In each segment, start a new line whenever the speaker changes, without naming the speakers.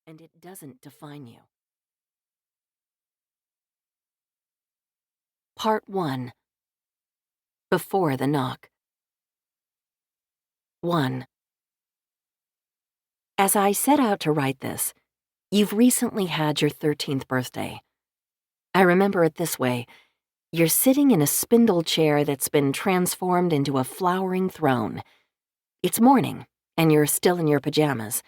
and it doesn't define you. Part 1. Before the Knock. 1. As I set out to write this, you've recently had your 13th birthday. I remember it this way. You're sitting in a spindle chair that's been transformed into a flowering throne. It's morning, and you're still in your pajamas.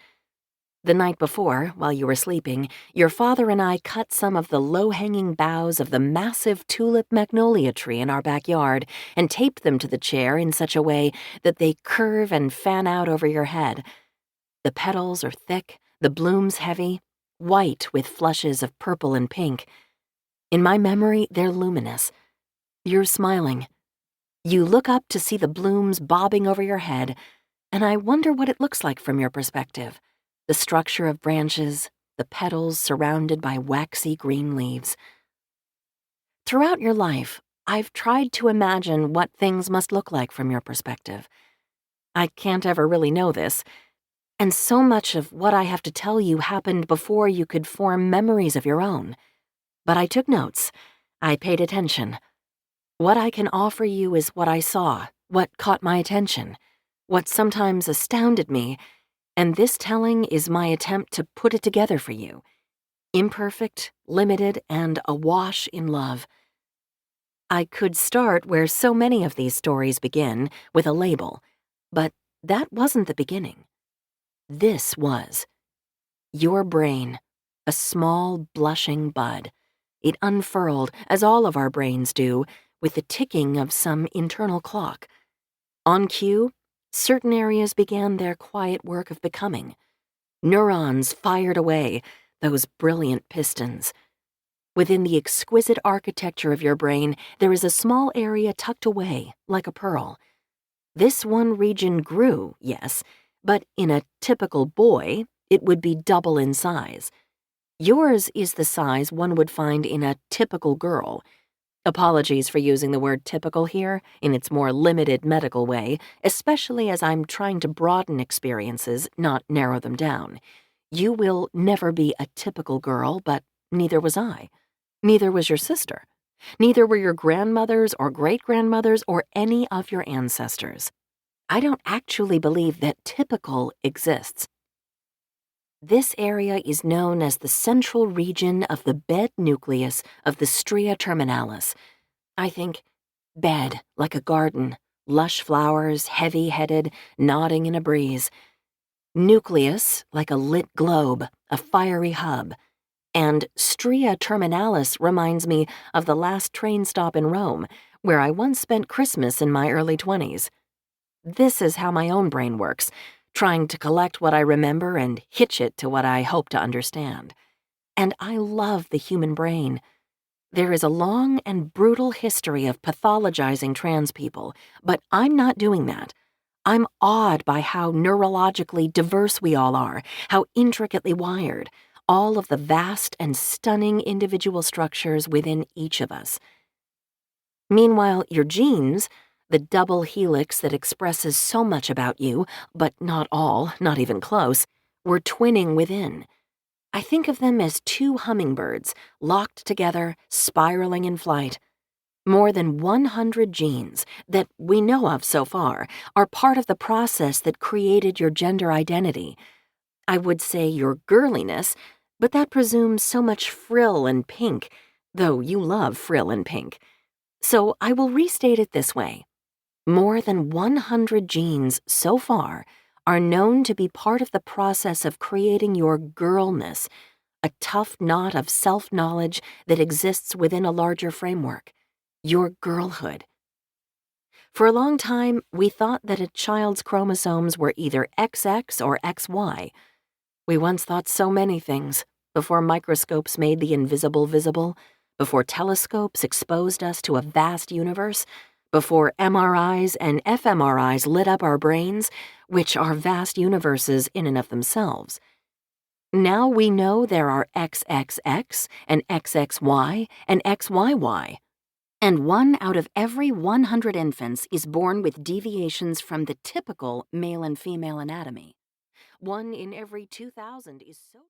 The night before, while you were sleeping, your father and I cut some of the low-hanging boughs of the massive tulip magnolia tree in our backyard and taped them to the chair in such a way that they curve and fan out over your head. The petals are thick, the blooms heavy, white with flushes of purple and pink. In my memory, they're luminous. You're smiling. You look up to see the blooms bobbing over your head, and I wonder what it looks like from your perspective. The structure of branches, the petals surrounded by waxy green leaves. Throughout your life, I've tried to imagine what things must look like from your perspective. I can't ever really know this, and so much of what I have to tell you happened before you could form memories of your own. But I took notes. I paid attention. What I can offer you is what I saw, what caught my attention, what sometimes astounded me, and this telling is my attempt to put it together for you. Imperfect, limited, and awash in love. I could start where so many of these stories begin, with a label, but that wasn't the beginning. This was. Your brain, a small, blushing bud. It unfurled, as all of our brains do, with the ticking of some internal clock. On cue, certain areas began their quiet work of becoming. Neurons fired away, those brilliant pistons. Within the exquisite architecture of your brain, there is a small area tucked away, like a pearl. This one region grew, yes, but in a typical boy, it would be double in size. Yours is the size one would find in a typical girl. Apologies for using the word typical here in its more limited medical way, especially as I'm trying to broaden experiences, not narrow them down. You will never be a typical girl, but neither was I. Neither was your sister. Neither were your grandmothers or great-grandmothers or any of your ancestors. I don't actually believe that typical exists. This area is known as the central region of the bed nucleus of the stria terminalis. I think bed, like a garden, lush flowers, heavy-headed, nodding in a breeze. Nucleus, like a lit globe, a fiery hub. And stria terminalis reminds me of the last train stop in Rome, where I once spent Christmas in my early 20s. This is how my own brain works, trying to collect what I remember and hitch it to what I hope to understand. And I love the human brain. There is a long and brutal history of pathologizing trans people, but I'm not doing that. I'm awed by how neurologically diverse we all are, how intricately wired, all of the vast and stunning individual structures within each of us. Meanwhile, your genes, the double helix that expresses so much about you, but not all, not even close, were twinning within. I think of them as two hummingbirds, locked together, spiraling in flight. More than 100 genes, that we know of so far, are part of the process that created your gender identity. I would say your girliness, but that presumes so much frill and pink, though you love frill and pink. So I will restate it this way. More than 100 genes so far are known to be part of the process of creating your girlness, a tough knot of self-knowledge that exists within a larger framework, your girlhood. For a long time, we thought that a child's chromosomes were either XX or XY. We once thought so many things, before microscopes made the invisible visible, before telescopes exposed us to a vast universe, before MRIs and fMRIs lit up our brains, which are vast universes in and of themselves. Now we know there are XXX and XXY and XYY, and 1 out of every 100 infants is born with deviations from the typical male and female anatomy. 1 in every 2,000 is so...